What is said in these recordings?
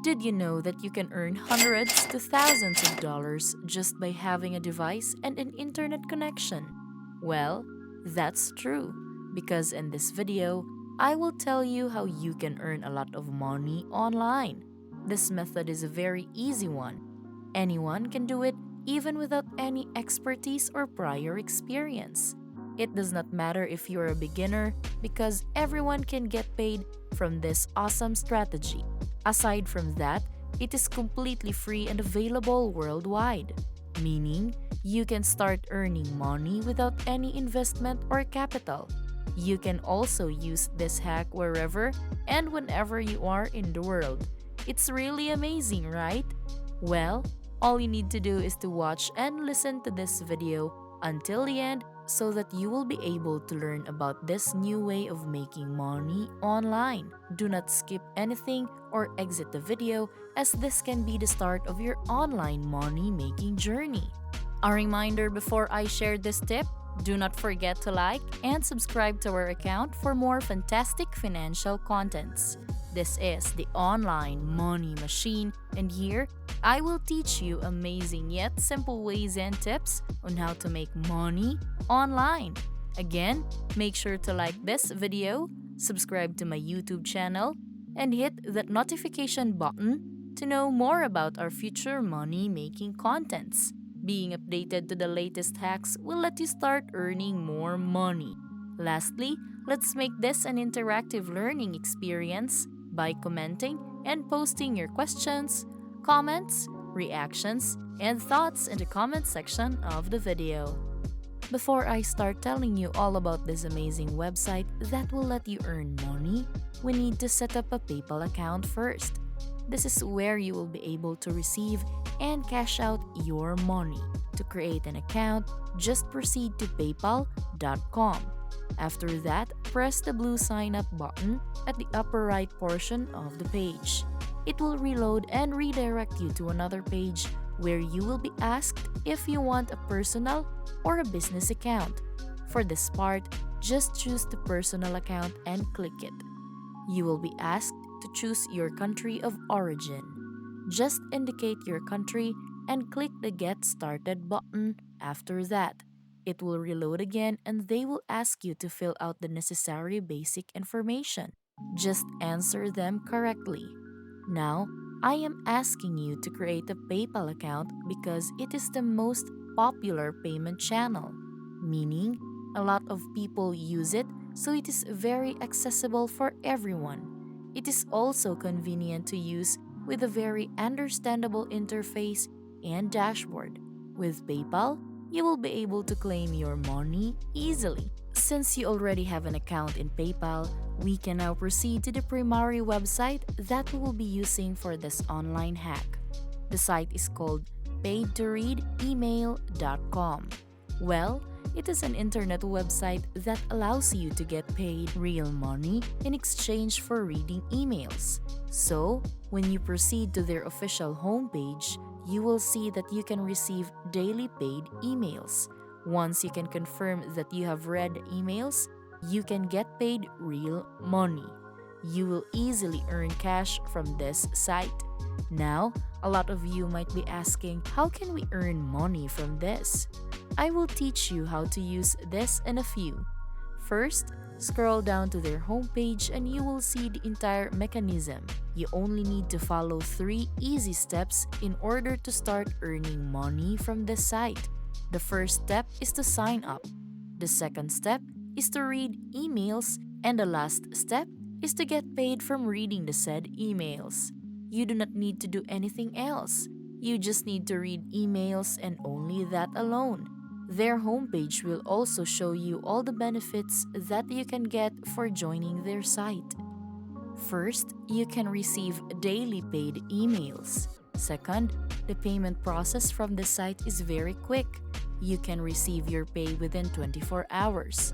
Did you know that you can earn hundreds to thousands of dollars just by having a device and an internet connection? Well, that's true, because in this video, I will tell you how you can earn a lot of money online. This method is a very easy one. Anyone can do it even without any expertise or prior experience. It does not matter if you're a beginner because everyone can get paid from this awesome strategy. Aside from that, it is completely free and available worldwide, meaning you can start earning money without any investment or capital. You can also use this hack wherever and whenever you are in the world. It's really amazing, right? Well, all you need to do is to watch and listen to this video until the end so that you will be able to learn about this new way of making money online. Do not skip anything or exit the video, as this can be the start of your online money making journey. A reminder before I share this tip, do not forget to like and subscribe to our account for more fantastic financial contents. This is the Online Money Machine, and here I will teach you amazing yet simple ways and tips on how to make money online. Again, make sure to like this video, subscribe to my YouTube channel, and hit that notification button to know more about our future money making contents. Being updated to the latest hacks will let you start earning more money. Lastly, let's make this an interactive learning experience by commenting and posting your questions, comments, reactions, and thoughts in the comment section of the video. Before I start telling you all about this amazing website that will let you earn money, we need to set up a PayPal account first. This is where you will be able to receive and cash out your money. To create an account, just proceed to paypal.com. After that, press the blue sign up button at the upper right portion of the page. It will reload and redirect you to another page where you will be asked if you want a personal or a business account. For this part, just choose the personal account and click it. You will be asked to choose your country of origin. Just indicate your country and click the Get Started button after that. It will reload again and they will ask you to fill out the necessary basic information. Just answer them correctly. Now, I am asking you to create a PayPal account because it is the most popular payment channel, meaning a lot of people use it, so it is very accessible for everyone. It is also convenient to use with a very understandable interface and dashboard. With PayPal, you will be able to claim your money easily. Since you already have an account in PayPal, we can now proceed to the primary website that we will be using for this online hack. The site is called paidtoreademail.com. Well, it is an internet website that allows you to get paid real money in exchange for reading emails. So, when you proceed to their official homepage, you will see that you can receive daily paid emails. Once you can confirm that you have read emails, you can get paid real money. You will easily earn cash from this site. Now, a lot of you might be asking, how can we earn money from this? I will teach you how to use this in a few. First, scroll down to their homepage and you will see the entire mechanism. You only need to follow 3 easy steps in order to start earning money from this site. The first step is to sign up. The second step is to read emails, and the last step is to get paid from reading the said emails. You do not need to do anything else. You just need to read emails and only that alone. Their homepage will also show you all the benefits that you can get for joining their site. First, you can receive daily paid emails. Second, the payment process from the site is very quick. You can receive your pay within 24 hours.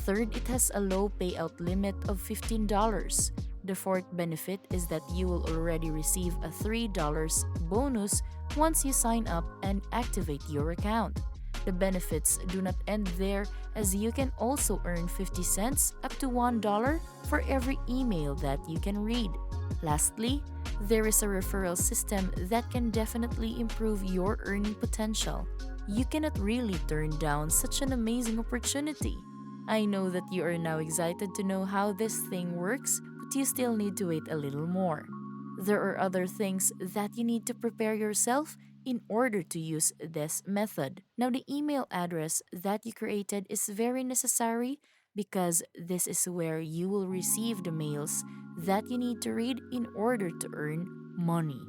Third, it has a low payout limit of $15. The fourth benefit is that you will already receive a $3 bonus once you sign up and activate your account. The benefits do not end there, as you can also earn 50 cents up to $1 for every email that you can read. Lastly, There is a referral system that can definitely improve your earning potential. You cannot really turn down such an amazing opportunity. I know that you are now excited to know how this thing works, but you still need to wait a little more. There are other things that you need to prepare yourself in order to use this method. Now, the email address that you created is very necessary because this is where you will receive the mails that you need to read in order to earn money.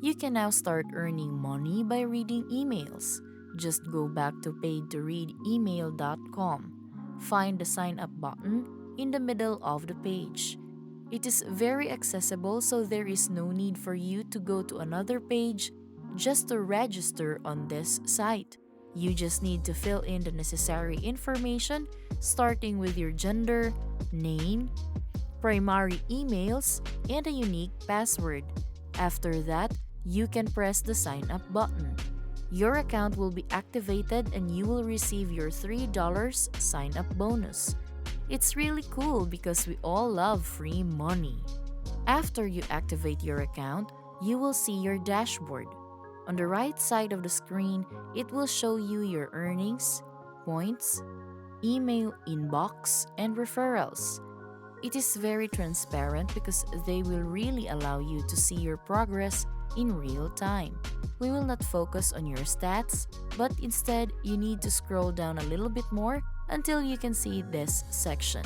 You can now start earning money by reading emails. Just go back to paidtoreademail.com. Find the sign up button in the middle of the page. It is very accessible, so there is no need for you to go to another page just to register on this site. You just need to fill in the necessary information, starting with your gender, name, primary emails, and a unique password. After that, you can press the sign up button. Your account will be activated and you will receive your $3 sign up bonus. It's really cool because we all love free money. After you activate your account, you will see your dashboard. On the right side of the screen, it will show you your earnings, points, email inbox, and referrals. It is very transparent because they will really allow you to see your progress in real time. We will not focus on your stats, but instead, you need to scroll down a little bit more until you can see this section.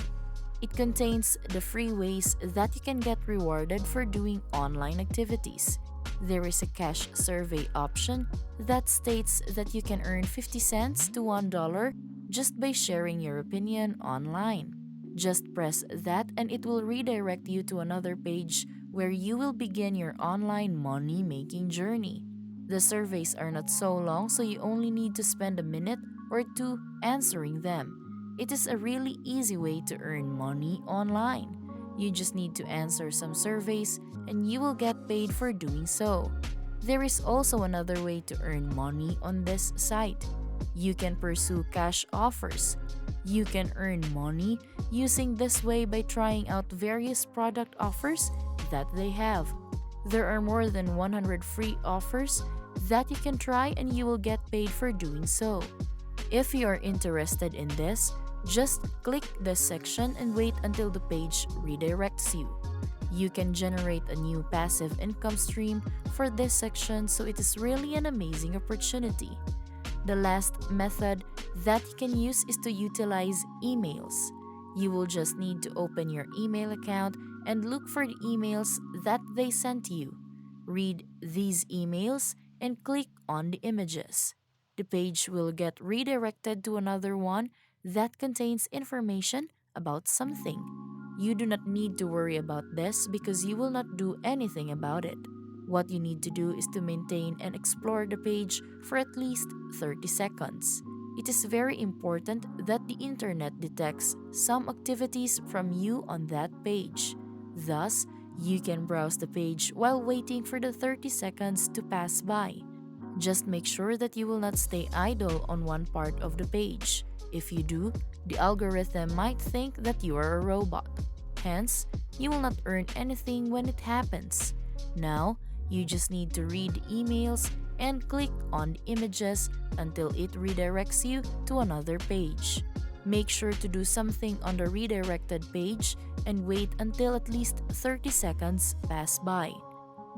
It contains the free ways that you can get rewarded for doing online activities. There is a cash survey option that states that you can earn 50 cents to $1 just by sharing your opinion online. Just press that and it will redirect you to another page where you will begin your online money making journey. The surveys are not so long, so you only need to spend a minute or two answering them. It is a really easy way to earn money online. You just need to answer some surveys and you will get paid for doing so. There is also another way to earn money on this site. You can pursue cash offers. You can earn money using this way by trying out various product offers that they have. There are more than 100 free offers that you can try and you will get paid for doing so. If you are interested in this, just click this section and wait until the page redirects you. You can generate a new passive income stream for this section, so it is really an amazing opportunity. The last method that you can use is to utilize emails. You will just need to open your email account and look for the emails that they sent you. Read these emails and click on the images. The page will get redirected to another one that contains information about something. You do not need to worry about this because you will not do anything about it. What you need to do is to maintain and explore the page for at least 30 seconds. It is very important that the internet detects some activities from you on that page. Thus, you can browse the page while waiting for the 30 seconds to pass by. Just make sure that you will not stay idle on one part of the page. If you do, the algorithm might think that you are a robot. Hence, you will not earn anything when it happens. Now, you just need to read the emails and click on the images until it redirects you to another page. Make sure to do something on the redirected page and wait until at least 30 seconds pass by.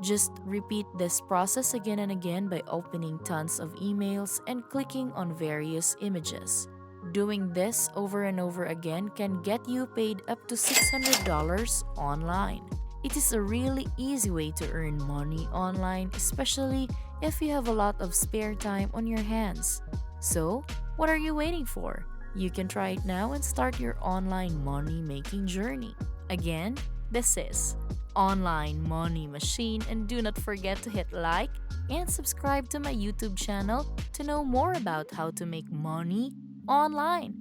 Just repeat this process again and again by opening tons of emails and clicking on various images. Doing this over and over again can get you paid up to $600 online. It is a really easy way to earn money online, especially if you have a lot of spare time on your hands. So, what are you waiting for? You can try it now and start your online money making journey. Again, this is Online Money Machine, and do not forget to hit like and subscribe to my YouTube channel to know more about how to make money online.